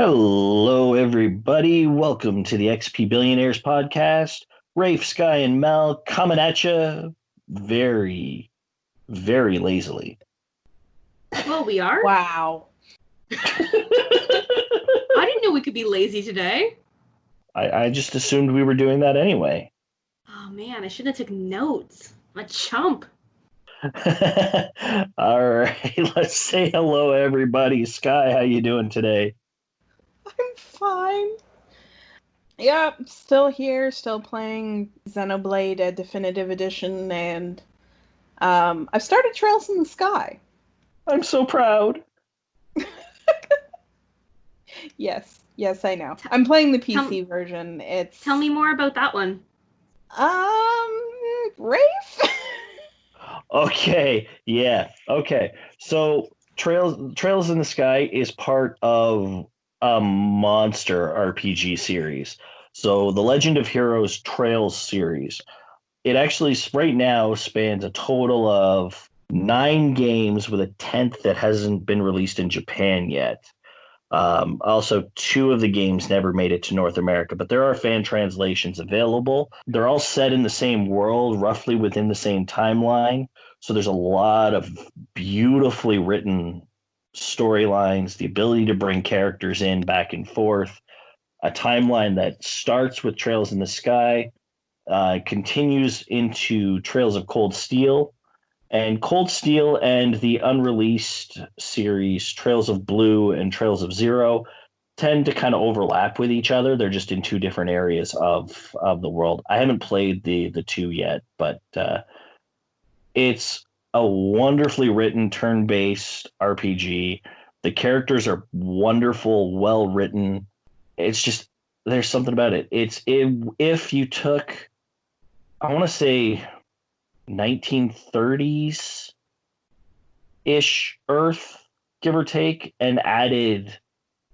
Hello, everybody. Welcome to the XP Billionaires podcast. Rafe, Sky, and Mel coming at you very, very lazily. Well, we are? Wow. I didn't know we could be lazy today. I just assumed we were doing that anyway. Oh man, I should have taken notes. I'm a chump. All right, let's say hello, everybody. Sky, how you doing today? I'm fine. Yep, still here, still playing Xenoblade Definitive Edition, and I've started Trails in the Sky. I'm so proud. Yes, I know. I'm playing the PC version. Tell me more about that one. Rafe? Okay, yeah, okay. So Trails in the Sky is part of a monster RPG series. So the Legend of Heroes Trails series. It actually right now spans a total of 9 games with a 10th that hasn't been released in Japan yet. Also, 2 of the games never made it to North America, but there are fan translations available. They're all set in the same world, roughly within the same timeline. So there's a lot of beautifully written storylines, the ability to bring characters in back and forth, a timeline that starts with Trails in the Sky, continues into Trails of Cold Steel, and Cold Steel and the unreleased series, Trails of Blue and Trails of Zero, tend to kind of overlap with each other. They're just in 2 different areas of the world. I haven't played the two yet, but it's a wonderfully written turn-based RPG. The characters are wonderful, well written. It's just there's something about it. If you took, I want to say, 1930s ish Earth, give or take, and added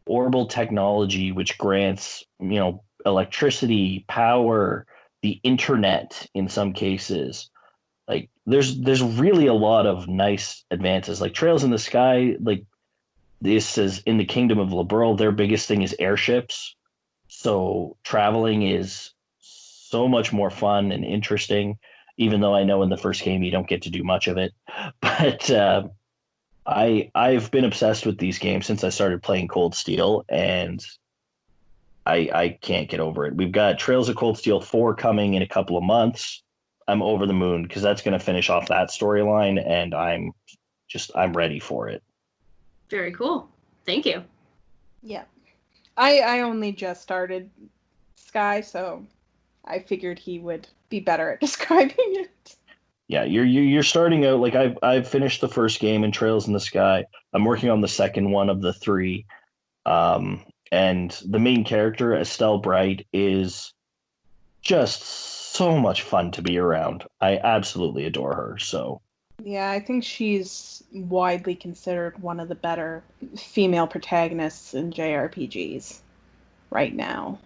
orbital technology, which grants, electricity, power, the internet in some cases. Like there's really a lot of nice advances. Like Trails in the Sky, like this is in the Kingdom of Liberl, their biggest thing is airships. So traveling is so much more fun and interesting, even though I know in the first game you don't get to do much of it. But I've been obsessed with these games since I started playing Cold Steel, and I can't get over it. We've got Trails of Cold Steel 4 coming in a couple of months. I'm over the moon because that's going to finish off that storyline, and I'm ready for it. Very cool. Thank you. Yeah. I only just started Sky, so I figured he would be better at describing it. Yeah, you're starting out like I've finished the first game in Trails in the Sky. I'm working on the second one of the 3. And the main character, Estelle Bright, is just so much fun to be around. I absolutely adore her. So yeah, I think she's widely considered one of the better female protagonists in JRPGs right now.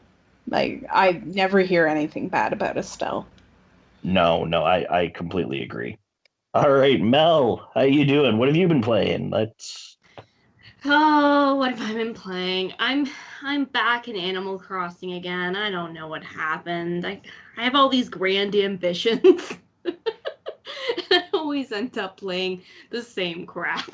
Like, I never hear anything bad about Estelle. no, I completely agree. All right, Mel, how you doing? What have you been playing? Let's. Oh, what have I been playing? I'm back in Animal Crossing again. I don't know what happened. I have all these grand ambitions. And I always end up playing the same crap.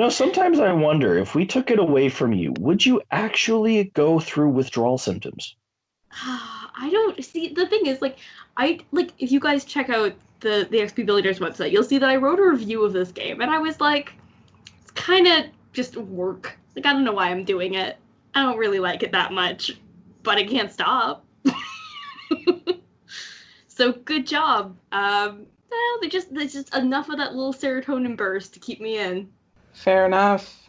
Sometimes I wonder if we took it away from you, would you actually go through withdrawal symptoms? I don't see. The thing is, if you guys check out the XP Billionaires website, you'll see that I wrote a review of this game, and I was like, it's kind of just work. Like, I don't know why I'm doing it. I don't really like it that much, but I can't stop. So good job. Well, there's just enough of that little serotonin burst to keep me in. Fair enough.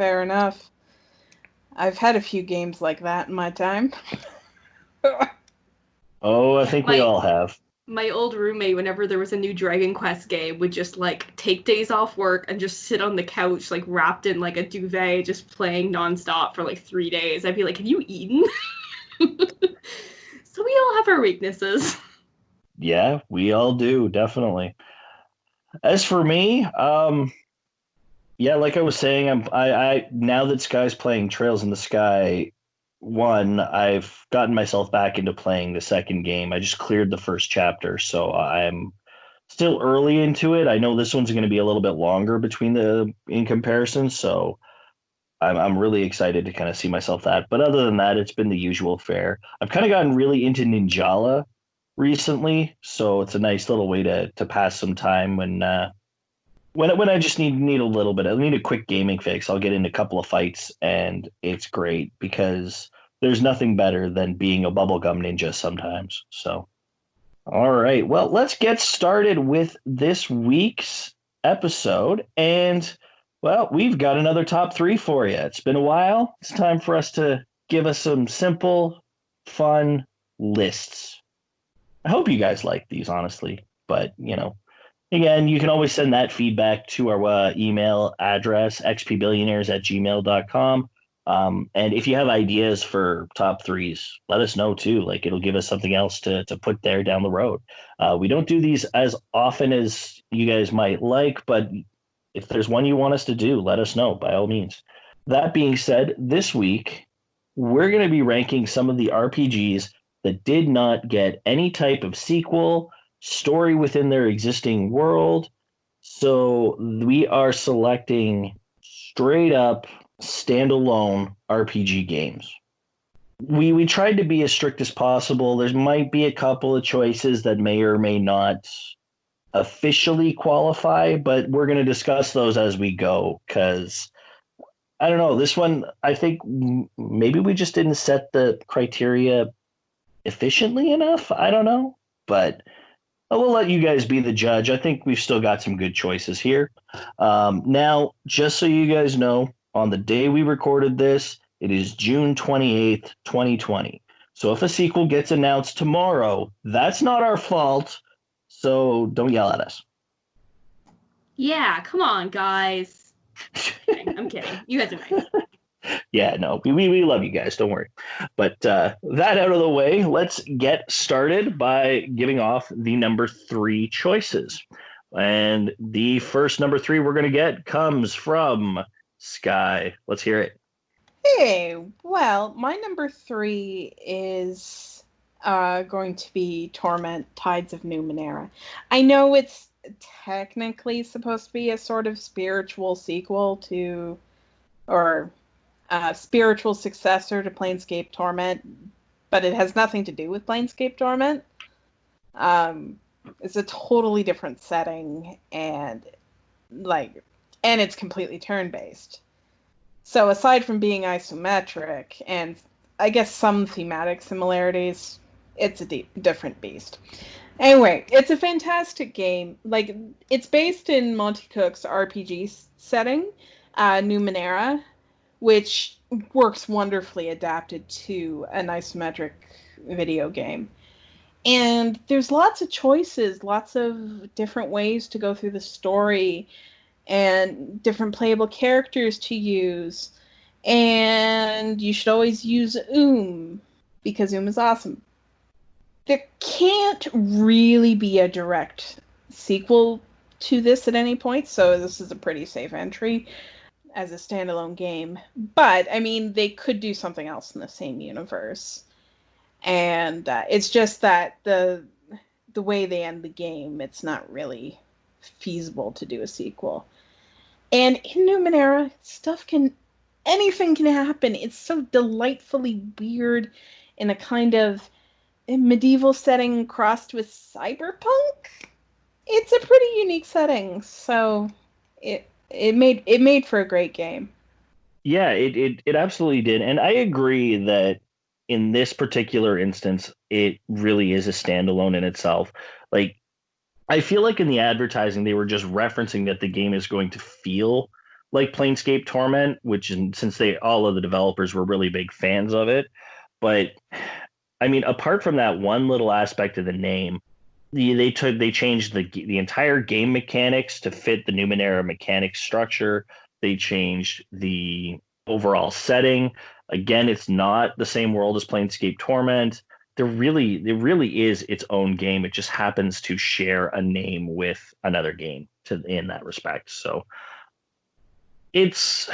I've had a few games like that in my time. Oh, I think we all have. My old roommate, whenever there was a new Dragon Quest game, would just take days off work and just sit on the couch, wrapped in a duvet, just playing nonstop for 3 days. I'd be like, have you eaten? So we all have our weaknesses. Yeah, we all do, definitely. As for me, Yeah, like I was saying, I now that Sky's playing Trails in the Sky 1, I've gotten myself back into playing the second game. I just cleared the first chapter, so I'm still early into it. I know this one's going to be a little bit longer between the in comparison, so I'm really excited to kind of see myself that. But other than that, it's been the usual fare. I've kind of gotten really into Ninjala recently, so it's a nice little way to pass some time when I just need a little bit. I need a quick gaming fix. I'll get in a couple of fights, and it's great because there's nothing better than being a bubblegum ninja sometimes. So, all right, well, let's get started with this week's episode, and well, we've got another top three for you. It's been a while. It's time for us to give us some simple, fun lists. I hope you guys like these, honestly, but again, you can always send that feedback to our email address, xpbillionaires@gmail.com. And if you have ideas for top threes, let us know too. Like it'll give us something else to put there down the road. We don't do these as often as you guys might like, but if there's one you want us to do, let us know by all means. That being said, this week, we're going to be ranking some of the RPGs that did not get any type of sequel story within their existing world. So we are selecting straight up standalone RPG games. We tried to be as strict as possible. There might be a couple of choices that may or may not officially qualify, but we're going to discuss those as we go because I don't know. This one, I think maybe we just didn't set the criteria efficiently enough. I don't know, but I will let you guys be the judge. I think we've still got some good choices here. Now, just so you guys know, on the day we recorded this, it is June 28th, 2020. So if a sequel gets announced tomorrow, that's not our fault. So don't yell at us. Yeah, come on, guys. I'm kidding. You guys are nice. Yeah, no, we love you guys. Don't worry. But that out of the way, let's get started by giving off the number three choices. And the first number three we're going to get comes from Sky. Let's hear it. Hey, well, my number three is going to be Torment Tides of Numenera. I know it's technically supposed to be a sort of spiritual sequel to, or spiritual successor to Planescape Torment, but it has nothing to do with Planescape Torment. It's a totally different setting, and it's completely turn-based. So aside from being isometric and I guess some thematic similarities, it's a different beast. Anyway, it's a fantastic game. Like, it's based in Monty Cook's RPG setting, Numenera, which works wonderfully adapted to an isometric video game. And there's lots of choices, lots of different ways to go through the story, and different playable characters to use. And you should always use because is awesome. There can't really be a direct sequel to this at any point, so this is a pretty safe entry as a standalone game. But, I mean, they could do something else in the same universe. And it's just that the way they end the game, it's not really feasible to do a sequel. And in Numenera, anything can happen. It's so delightfully weird in a kind of medieval setting crossed with cyberpunk. It's a pretty unique setting, so it made for a great game. Yeah, it absolutely did. And I agree that in this particular instance, it really is a standalone in itself. Like, I feel like in the advertising, they were just referencing that the game is going to feel like Planescape Torment, which since all of the developers were really big fans of it. But I mean, apart from that one little aspect of the name, they changed the entire game mechanics to fit the Numenera mechanic structure. They changed the overall setting. Again, it's not the same world as Planescape Torment. It really is its own game. It just happens to share a name with another game in that respect. So it's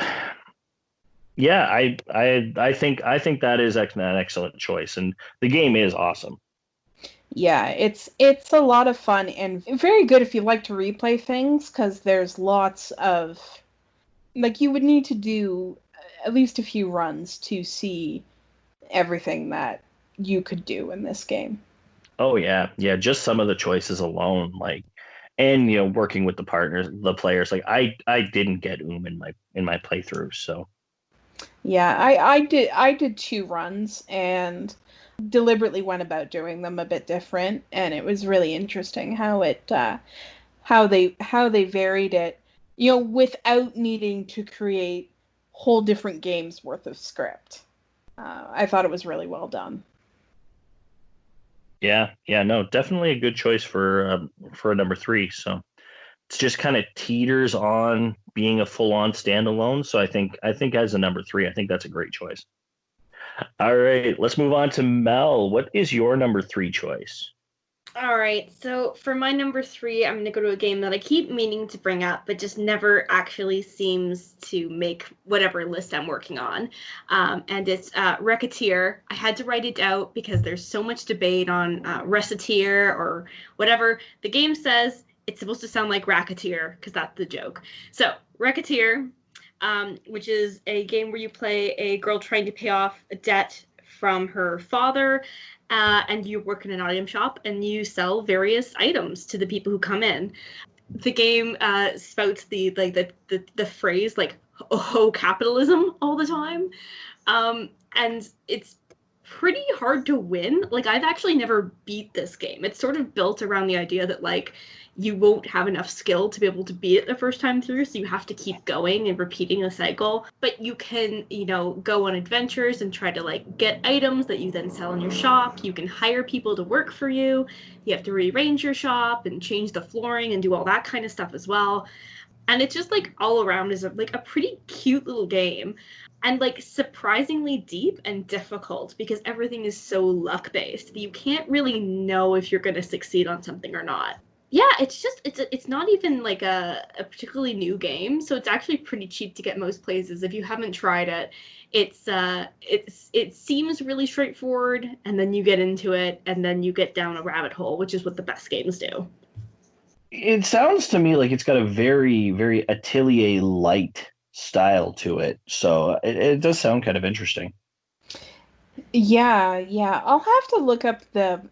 yeah, I think that is an excellent choice, and the game is awesome. Yeah, it's a lot of fun and very good if you like to replay things because there's lots of like you would need to do at least a few runs to see everything that you could do in this game. Oh yeah, yeah, just some of the choices alone, like, and working with the partners, the players, like I didn't get in my playthrough, so Yeah, I did two runs and deliberately went about doing them a bit different, and it was really interesting how they varied it, without needing to create whole different games worth of script. I thought it was really well done. yeah, yeah, no, definitely a good choice for a number three. So it's just kind of teeters on being a full on standalone. So I think as a number three, I think that's a great choice. All right, let's move on to Mel. What is your number three choice? All right, so for my number three, I'm going to go to a game that I keep meaning to bring up, but just never actually seems to make whatever list I'm working on. And it's Racketeer. I had to write it out because there's so much debate on Reciteer or whatever. The game says it's supposed to sound like Racketeer because that's the joke. So, Racketeer, which is a game where you play a girl trying to pay off a debt from her father, and you work in an item shop and you sell various items to the people who come in. The game spouts the phrase like "oh capitalism" all the time, and it's pretty hard to win. Like I've actually never beat this game. It's sort of built around the idea that like you won't have enough skill to be able to beat it the first time through, so you have to keep going and repeating the cycle. But you can, go on adventures and try to like get items that you then sell in your shop. You can hire people to work for you. You have to rearrange your shop and change the flooring and do all that kind of stuff as well. And it's just like all around is like a pretty cute little game, and like surprisingly deep and difficult because everything is so luck based that you can't really know if you're going to succeed on something or not. Yeah, it's not even like a particularly new game, so it's actually pretty cheap to get most places. If you haven't tried it, it seems really straightforward, and then you get into it and then you get down a rabbit hole, which is what the best games do. It sounds to me like it's got a very, very Atelier light style to it. So it does sound kind of interesting. Yeah, yeah. I'll have to look up the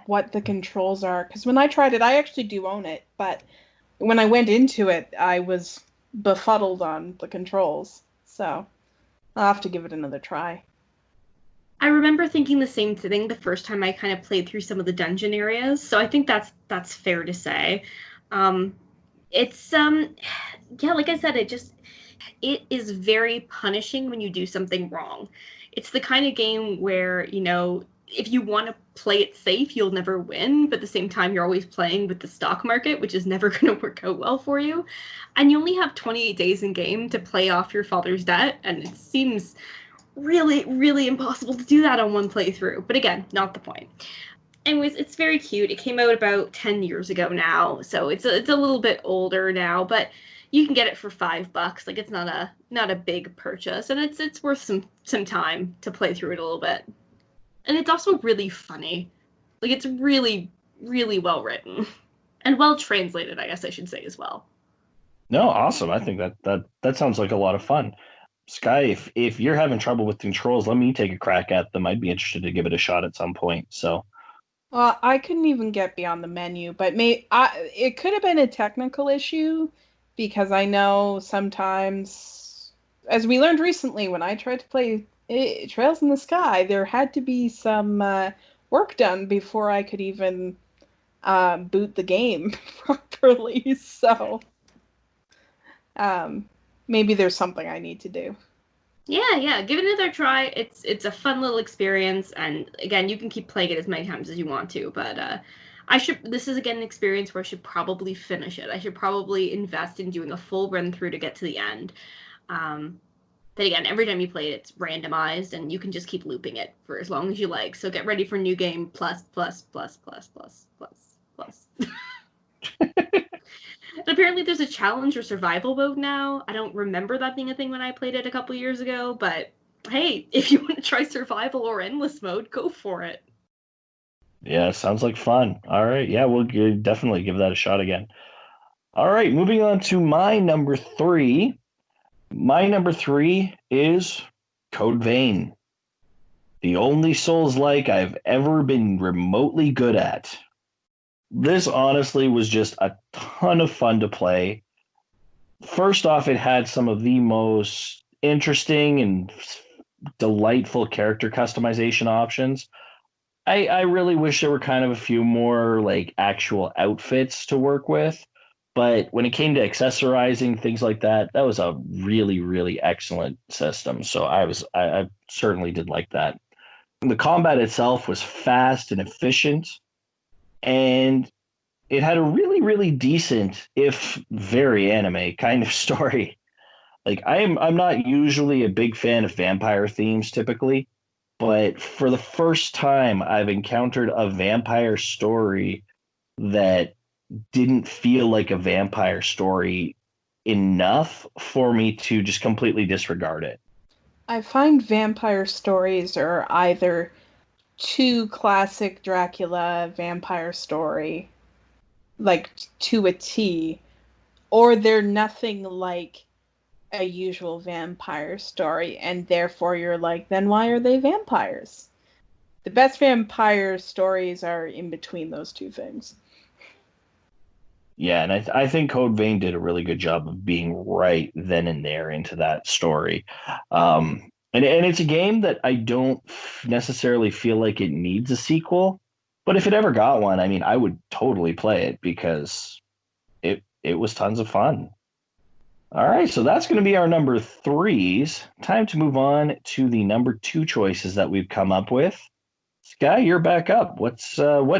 what the controls are because when I tried it, I actually do own it, but when I went into it, I was befuddled on the controls. So I'll have to give it another try. I remember thinking the same thing the first time I kind of played through some of the dungeon areas, so I think that's fair to say. Um, it's yeah, like I said, it is very punishing when you do something wrong. It's the kind of game where, if you want to play it safe, you'll never win, but at the same time, you're always playing with the stock market, which is never going to work out well for you. And you only have 28 days in game to play off your father's debt, and it seems really, really impossible to do that on one playthrough. But again, not the point. Anyways, it's very cute. It came out about 10 years ago now, so it's a little bit older now, but you can get it for $5. Like it's not a big purchase, and it's worth some time to play through it a little bit. And it's also really funny. Like it's really, really well written and well translated, I guess I should say as well. No, awesome. I think that sounds like a lot of fun. Sky, if you're having trouble with controls, let me take a crack at them. I'd be interested to give it a shot at some point. So, Well, I couldn't even get beyond the menu, but it could have been a technical issue because I know sometimes, as we learned recently when I tried to play Trails in the Sky, there had to be some work done before I could even boot the game properly. So um, maybe there's something I need to do. Yeah, yeah, give it another try. It's a fun little experience, and again, you can keep playing it as many times as you want to. But I should. This is again an experience where I should probably finish it. I should probably invest in doing a full run through to get to the end. Um, but again, every time you play it, it's randomized, and you can just keep looping it for as long as you like. So get ready for new game plus plus plus plus plus plus plus. And apparently there's a challenge or survival mode now. I don't remember that being a thing when I played it a couple years ago, but hey, if you want to try survival or endless mode, go for it. Yeah, sounds like fun. All right. Yeah, we'll definitely give that a shot again. All right, moving on to my number three. My number three is Code Vein, the only Souls-like I've ever been remotely good at. This honestly was just a ton of fun to play. First off, it had some of the most interesting and delightful character customization options. I really wish there were kind of a few more like actual outfits to work with. But when it came to accessorizing things like that, that was a really, really excellent system. So I certainly did like that. The combat itself was fast and efficient, and it had a really, really decent, if very anime kind of story. Like I'm not usually a big fan of vampire themes typically, but for the first time I've encountered a vampire story that didn't feel like a vampire story enough for me to just completely disregard it. I find vampire stories are either too classic Dracula vampire story, like to a T, or they're nothing like a usual vampire story, and therefore you're like, then why are they vampires? The best vampire stories are in between those two things. Yeah, and I think Code Vein did a really good job of being right then and there into that story. And it's a game that I don't necessarily feel like it needs a sequel, but if it ever got one, I mean, I would totally play it because it was tons of fun. All right, so that's going to be our number threes. Time to move on to the number two choices that we've come up with. Sky, you're back up. What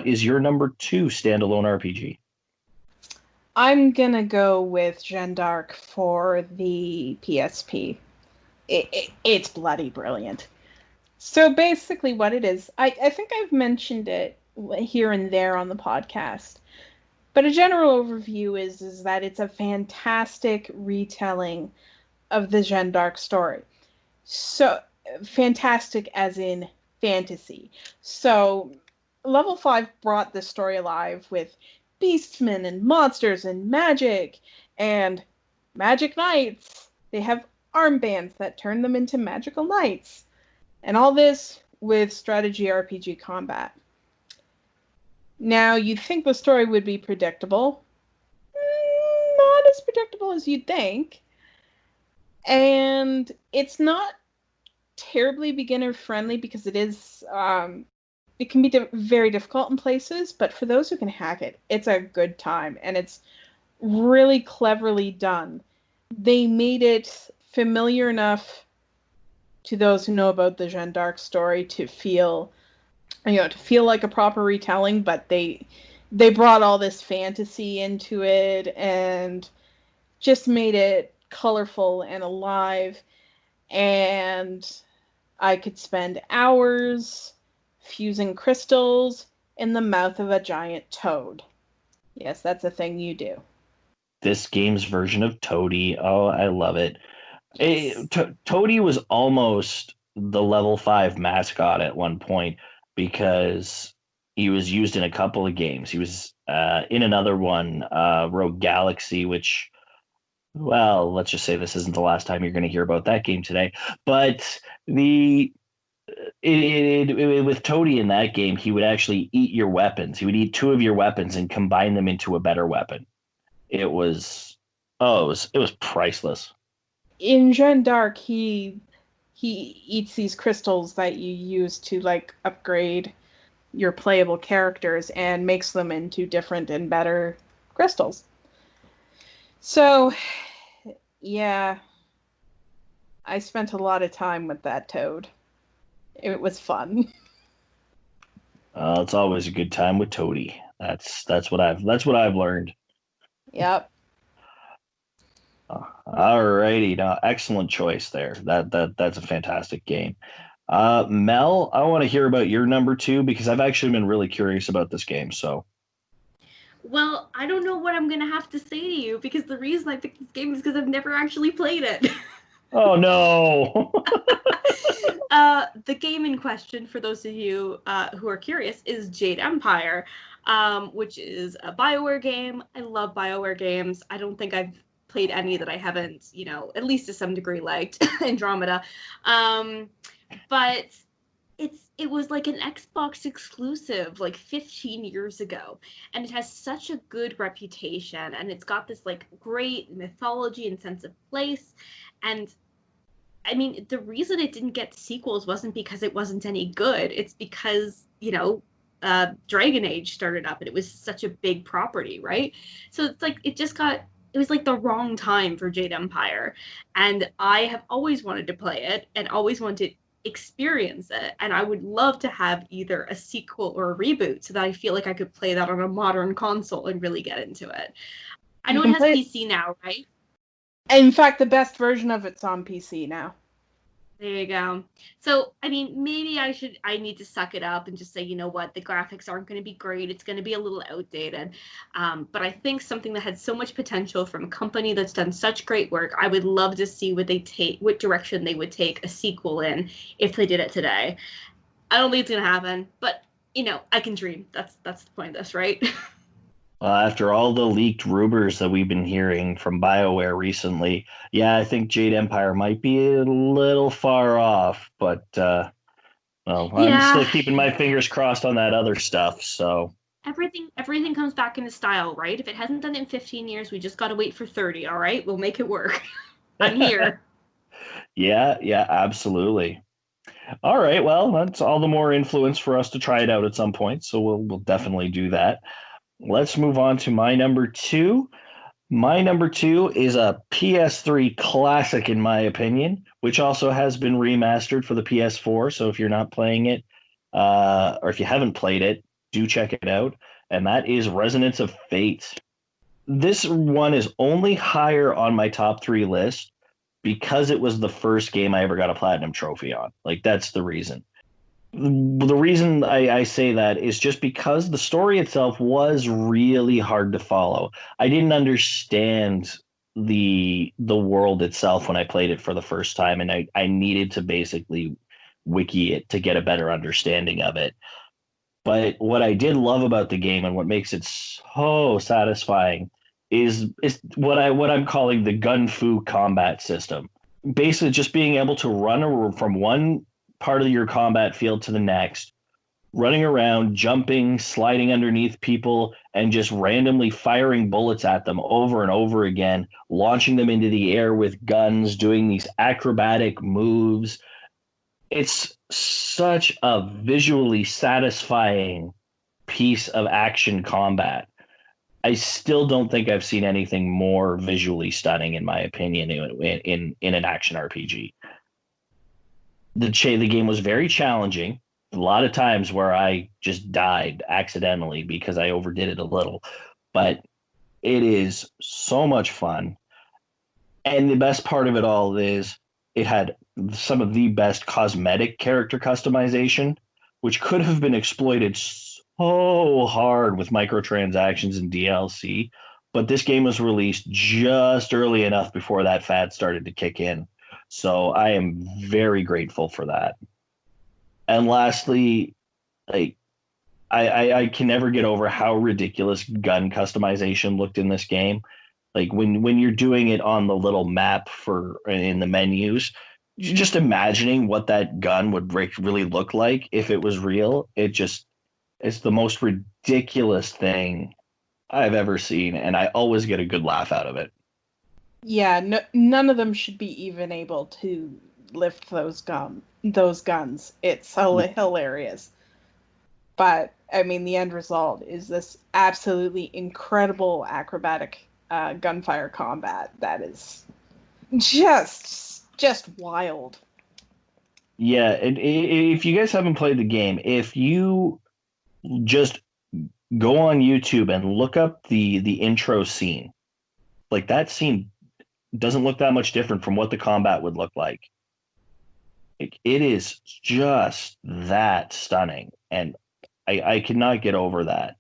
is your number two standalone RPG? I'm gonna go with Jeanne d'Arc for the PSP. It's bloody brilliant. So basically, what it is, I think I've mentioned it here and there on the podcast, but a general overview is that it's a fantastic retelling of the Jeanne d'Arc story. So fantastic as in fantasy. So level 5 brought this story alive with beastmen and monsters and magic knights. They have armbands that turn them into magical knights. And all this with strategy RPG combat. Now, you'd think the story would be predictable. Not as predictable as you'd think. And it's not terribly beginner friendly because it can be very difficult in places, but for those who can hack it, it's a good time, and it's really cleverly done. They made it familiar enough to those who know about the Jeanne d'Arc story to feel like a proper retelling, but they brought all this fantasy into it and just made it colorful and alive. And I could spend hours fusing crystals in the mouth of a giant toad. Yes, that's a thing you do. This game's version of Toady. Oh, I love it. Yes. Toady was almost the level 5 mascot at one point because he was used in a couple of games. He was in another one, Rogue Galaxy, which, well, let's just say this isn't the last time you're going to hear about that game today. But with Toady in that game, he would actually eat your weapons. He would eat two of your weapons and combine them into a better weapon. It was, it was priceless. In Jeanne d'Arc, he eats these crystals that you use to like upgrade your playable characters and makes them into different and better crystals. So, yeah, I spent a lot of time with that toad. It was fun. It's always a good time with Toady. That's what I've learned. Yep. All righty, now excellent choice there. That's a fantastic game. Mel, I want to hear about your number two because I've actually been really curious about this game. So, Well, I don't know what I'm gonna have to say to you, because the reason I picked this game is because I've never actually played it. Oh no. The game in question, for those of you who are curious, is Jade Empire, which is a BioWare game. I love BioWare games. I don't think I've played any that I haven't, at least to some degree liked. Andromeda. But it was like an Xbox exclusive like 15 years ago, and it has such a good reputation, and it's got this like great mythology and sense of place. And I mean, the reason it didn't get sequels wasn't because it wasn't any good. It's because, Dragon Age started up and it was such a big property, right? So it's like it was like the wrong time for Jade Empire. And I have always wanted to play it and always wanted to experience it. And I would love to have either a sequel or a reboot so that I feel like I could play that on a modern console and really get into it. I You know it can has play PC now, right? In fact, the best version of it's on PC now. There you go. So, I mean, maybe I need to suck it up and just say, you know what, the graphics aren't going to be great. It's going to be a little outdated. But I think something that had so much potential from a company that's done such great work, I would love to see what direction they would take a sequel in if they did it today. I don't think it's going to happen, but, I can dream. That's the point of this, right? After all the leaked rumors that we've been hearing from BioWare recently, yeah, I think Jade Empire might be a little far off, but well, I'm still Yeah. keeping my fingers crossed on that other stuff. So Everything comes back into style, right? If it hasn't done it in 15 years, we just got to wait for 30, all right? We'll make it work. I'm here. yeah, absolutely. All right, well, that's all the more influence for us to try it out at some point. So we'll definitely do that. Let's move on to my number two. My number two is a PS3 classic, in my opinion, which also has been remastered for the PS4. So if you're not playing it, or if you haven't played it, do check it out. And that is Resonance of Fate. This one is only higher on my top three list because it was the first game I ever got a platinum trophy on. Like, that's the reason. The reason I say that is just because the story itself was really hard to follow. I didn't understand the world itself when I played it for the first time, and I needed to basically wiki it to get a better understanding of it. But what I did love about the game and what makes it so satisfying is what I'm calling the gun fu combat system. Basically, just being able to run from one part of your combat field to the next, running around, jumping, sliding underneath people, and just randomly firing bullets at them over and over again, launching them into the air with guns, doing these acrobatic moves. It's such a visually satisfying piece of action combat. I still don't think I've seen anything more visually stunning, in my opinion, in an action RPG. The game was very challenging. A lot of times where I just died accidentally because I overdid it a little, but it is so much fun. And the best part of it all is it had some of the best cosmetic character customization, which could have been exploited so hard with microtransactions and DLC. But this game was released just early enough before that fad started to kick in. So I am very grateful for that. And lastly, like I can never get over how ridiculous gun customization looked in this game. Like when you're doing it on the little map for in the menus, just imagining what that gun would really look like if it was real. It's the most ridiculous thing I've ever seen, and I always get a good laugh out of it. Yeah, none of them should be even able to lift those guns. It's hilarious. But I mean, the end result is this absolutely incredible acrobatic gunfire combat that is just wild. Yeah, if you guys haven't played the game, if you just go on YouTube and look up the intro scene, like that scene doesn't look that much different from what the combat would look like. It is just that stunning, and I cannot get over that.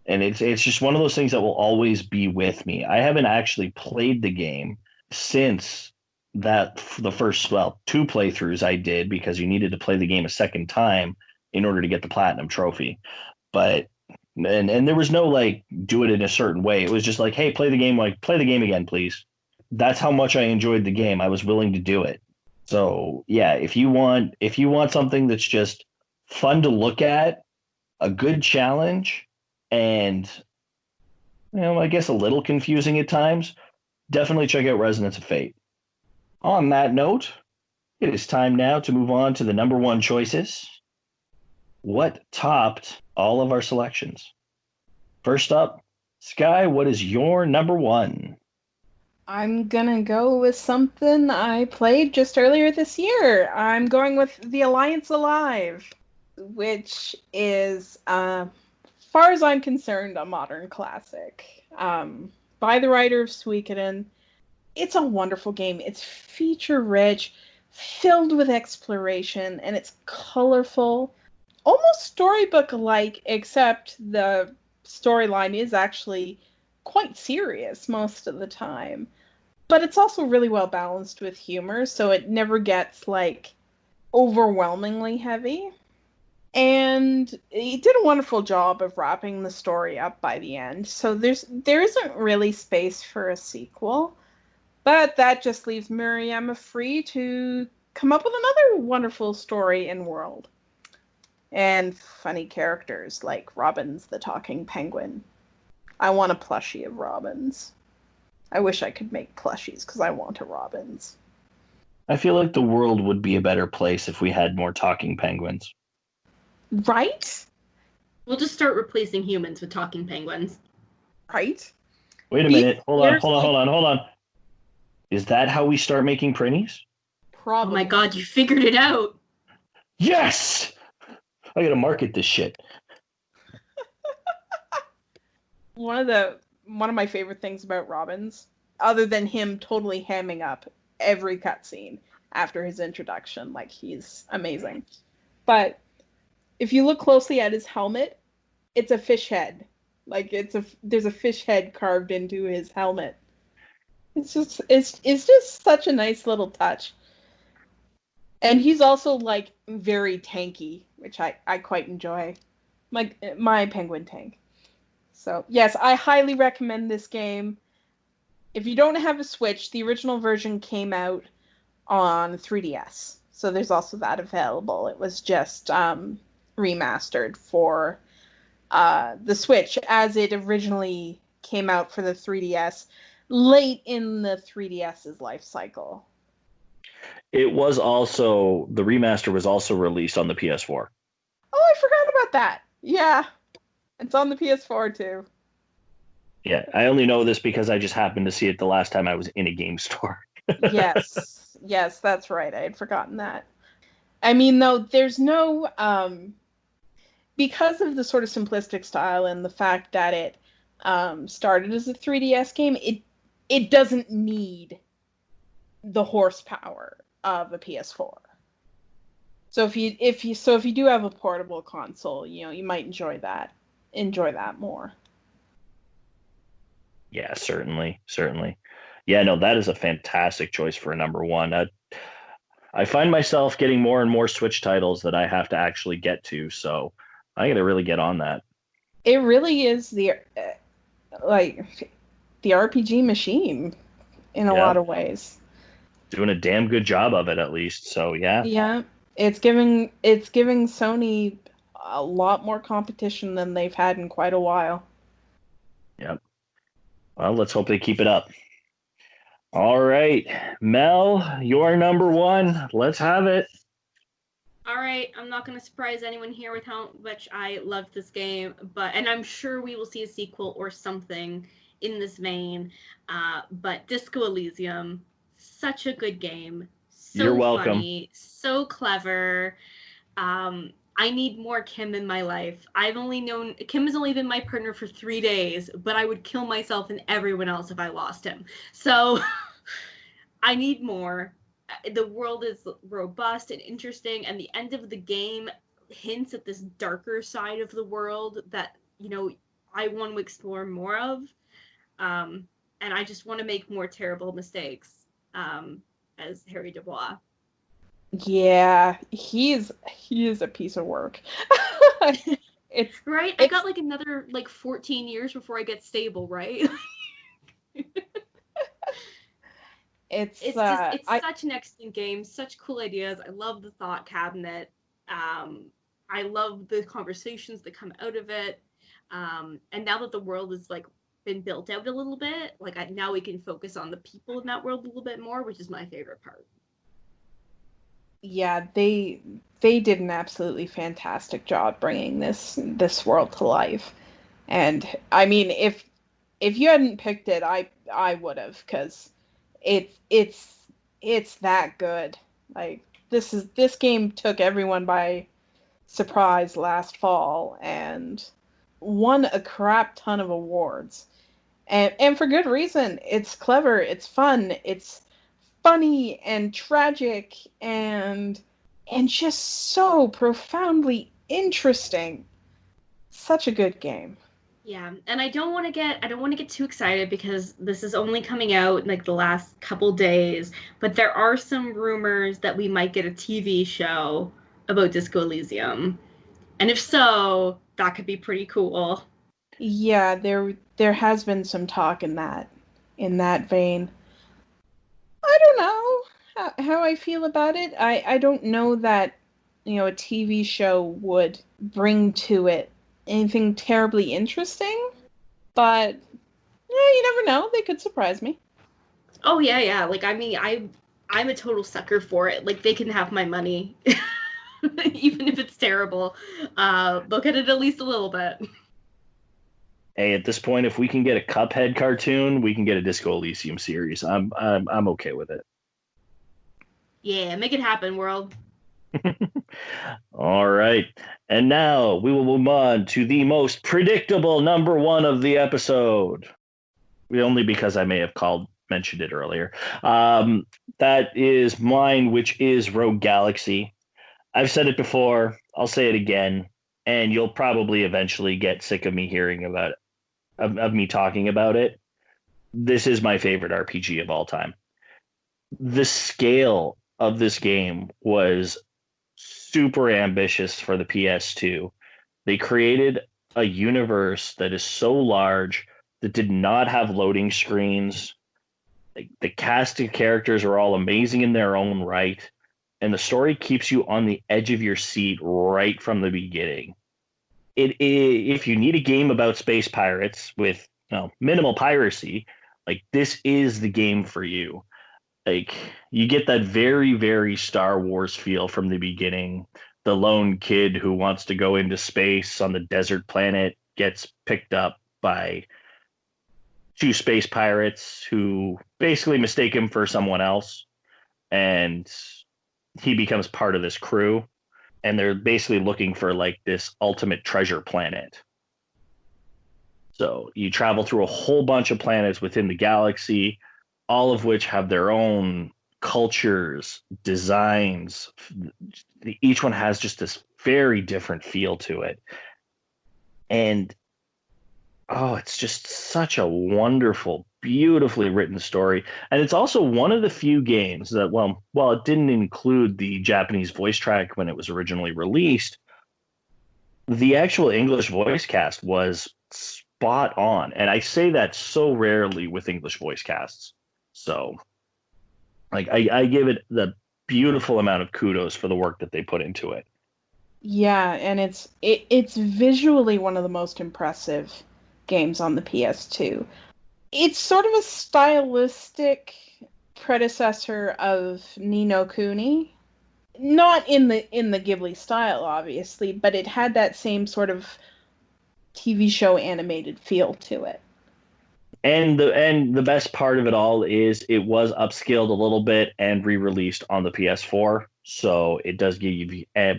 And it's just one of those things that will always be with me. I haven't actually played the game since the first, well, two playthroughs I did because you needed to play the game a second time in order to get the platinum trophy. But and there was no like do it in a certain way. It was just like, hey, play the game again, please. That's how much I enjoyed the game. I was willing to do it. So yeah, if you want something that's just fun to look at, a good challenge, and I guess a little confusing at times, definitely check out Resonance of Fate. On that note, it is time now to move on to the number one choices. What topped all of our selections? First up, Sky, what is your number one? I'm gonna go with something I played just earlier this year. I'm going with The Alliance Alive, which is, far as I'm concerned, a modern classic. By the writer of Suikoden. It's a wonderful game. It's feature rich, filled with exploration, and it's colorful, almost storybook like, except the storyline is actually quite serious most of the time. But it's also really well balanced with humor, so it never gets like overwhelmingly heavy. And he did a wonderful job of wrapping the story up by the end. So there isn't really space for a sequel. But that just leaves Miriam free to come up with another wonderful story and world. And funny characters like Robbins the talking penguin. I want a plushie of Robbins. I wish I could make plushies because I want a Robbins. I feel like the world would be a better place if we had more talking penguins. Right? We'll just start replacing humans with talking penguins. Right? Wait a minute. Hold on. Is that how we start making printies? Probably. Oh my god, you figured it out! Yes! I gotta market this shit. One of my favorite things about Robbins, other than him totally hamming up every cutscene after his introduction, like he's amazing. But if you look closely at his helmet, it's a fish head. Like there's a fish head carved into his helmet. It's just such a nice little touch. And he's also like very tanky, which I quite enjoy. My penguin tank. So yes, I highly recommend this game. If you don't have a Switch, the original version came out on 3DS. So there's also that available. It was just remastered for the Switch as it originally came out for the 3DS late in the 3DS's life cycle. The remaster was also released on the PS4. Oh, I forgot about that. Yeah, it's on the PS4 too. Yeah, I only know this because I just happened to see it the last time I was in a game store. Yes, that's right. I had forgotten that. I mean, though, there's no because of the sort of simplistic style and the fact that it started as a 3DS game, it doesn't need the horsepower of a PS4. So if you do have a portable console, you might enjoy that more. Yeah, certainly. Yeah, no, that is a fantastic choice for a number one. I find myself getting more and more Switch titles that I have to actually get to, so I got to really get on that. It really is the RPG machine in a lot of ways. Doing a damn good job of it, at least. So yeah. Yeah, it's giving Sony a lot more competition than they've had in quite a while. Yep. Well, let's hope they keep it up. All right, Mel, your number one. Let's have it. All right, I'm not going to surprise anyone here with how much I loved this game, and I'm sure we will see a sequel or something in this vein. But Disco Elysium, such a good game, so You're welcome. funny, so clever. I need more Kim in my life. Kim has only been my partner for 3 days, but I would kill myself and everyone else if I lost him. So I need more. The world is robust and interesting, and the end of the game hints at this darker side of the world that, I want to explore more of. And I just want to make more terrible mistakes as Harry Dubois. Yeah, he is a piece of work. It's right. I got like another like 14 years before I get stable, right? It's such an excellent game, such cool ideas. I love the thought cabinet. I love the conversations that come out of it. And now that the world has like been built out a little bit, like now we can focus on the people in that world a little bit more, which is my favorite part. Yeah, they did an absolutely fantastic job bringing this world to life. And I mean, if you hadn't picked it, I would have, because it's that good. Like this game took everyone by surprise last fall and won a crap ton of awards. And for good reason. It's clever, it's fun, it's funny and tragic and just so profoundly interesting. Such a good game. Yeah, and I don't want to get too excited because this is only coming out in like the last couple days, but there are some rumors that we might get a TV show about Disco Elysium. And if so, that could be pretty cool. Yeah, there has been some talk in that vein. I don't know how I feel about it. I don't know that, a TV show would bring to it anything terribly interesting, but you never know. They could surprise me. Oh yeah. Like I mean, I'm a total sucker for it. Like they can have my money, even if it's terrible. Look at it at least a little bit. Hey, at this point, if we can get a Cuphead cartoon, we can get a Disco Elysium series. I'm okay with it. Yeah, make it happen, world. All right. And now we will move on to the most predictable number one of the episode. Only because I may have mentioned it earlier. That is mine, which is Rogue Galaxy. I've said it before. I'll say it again. And you'll probably eventually get sick of me hearing about it, of me talking about it. This is my favorite RPG of all time. The scale of this game was super ambitious for the PS2. They created a universe that is so large that did not have loading screens. The cast of characters are all amazing in their own right, and the story keeps you on the edge of your seat right from the beginning. If you need a game about space pirates with minimal piracy, like this is the game for you. Like you get that very, very Star Wars feel from the beginning. The lone kid who wants to go into space on the desert planet gets picked up by two space pirates who basically mistake him for someone else, and he becomes part of this crew, and they're basically looking for like this ultimate treasure planet. So you travel through a whole bunch of planets within the galaxy, all of which have their own cultures, designs. Each one has just this very different feel to it. And it's just such a wonderful, beautifully written story. And it's also one of the few games that, while it didn't include the Japanese voice track when it was originally released, the actual English voice cast was spot on. And I say that so rarely with English voice casts. So, like, I give it the beautiful amount of kudos for the work that they put into it. Yeah, and it's visually one of the most impressive games on the PS2. It's sort of a stylistic predecessor of Ni no Kuni. Not in the Ghibli style, obviously, but it had that same sort of TV show animated feel to it. And the best part of it all is it was upscaled a little bit and re-released on the PS4. So it does give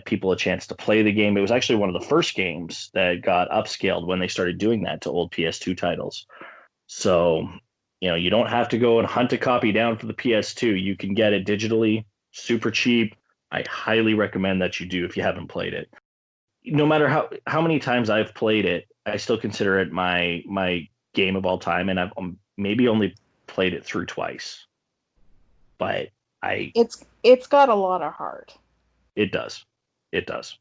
people a chance to play the game. It was actually one of the first games that got upscaled when they started doing that to old PS2 titles. So, you don't have to go and hunt a copy down for the PS2. You can get it digitally, super cheap. I highly recommend that you do if you haven't played it. No matter how many times I've played it, I still consider it my game of all time, and I've maybe only played it through twice, but It's got a lot of heart. it does. It does.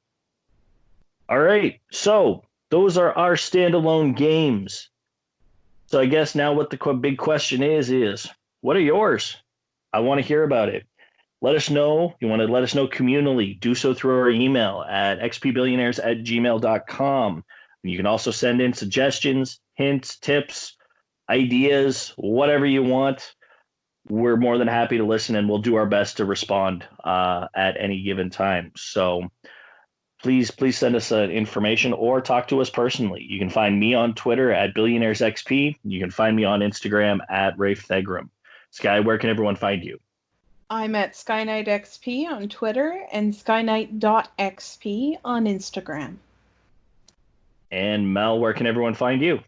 All right. So those are our standalone games. So I guess now what the big question is what are yours? I want to hear about it. Let us know. You want to let us know communally, do so through our email at xpbillionaires@gmail.com. You can also send in suggestions, hints, tips, ideas, whatever you want. We're more than happy to listen, and we'll do our best to respond at any given time. So please send us information or talk to us personally. You can find me on Twitter at BillionairesXP. You can find me on Instagram at Rafe Thegram. Sky, where can everyone find you? I'm at SkyKnightXP on Twitter and SkyKnight.xp on Instagram. And Mel, where can everyone find you?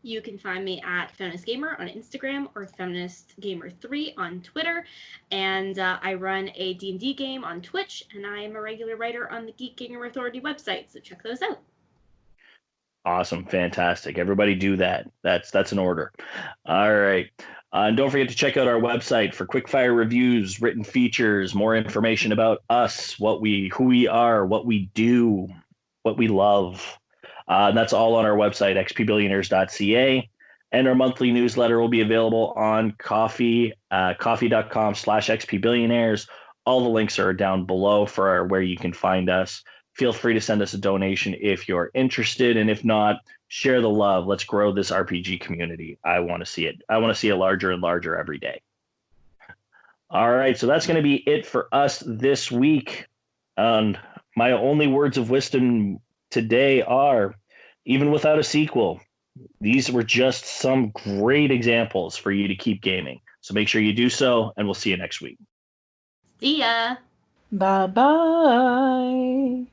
You can find me at Feminist Gamer on Instagram or Feminist Gamer 3 on Twitter. And I run a D&D game on Twitch, and I am a regular writer on the Geek Gamer Authority website, so check those out. Awesome. Fantastic. Everybody do that. That's an order. All right. And don't forget to check out our website for quickfire reviews, written features, more information about us, who we are, what we do, what we love. That's all on our website, xpbillionaires.ca. And our monthly newsletter will be available on coffee.com/xpbillionaires. All the links are down below for where you can find us. Feel free to send us a donation if you're interested. And if not, share the love. Let's grow this RPG community. I want to see it. I want to see it larger and larger every day. All right. So that's going to be it for us this week. And my only words of wisdom today are, even without a sequel, these were just some great examples for you to keep gaming. So make sure you do so, and we'll see you next week. See ya. Bye-bye.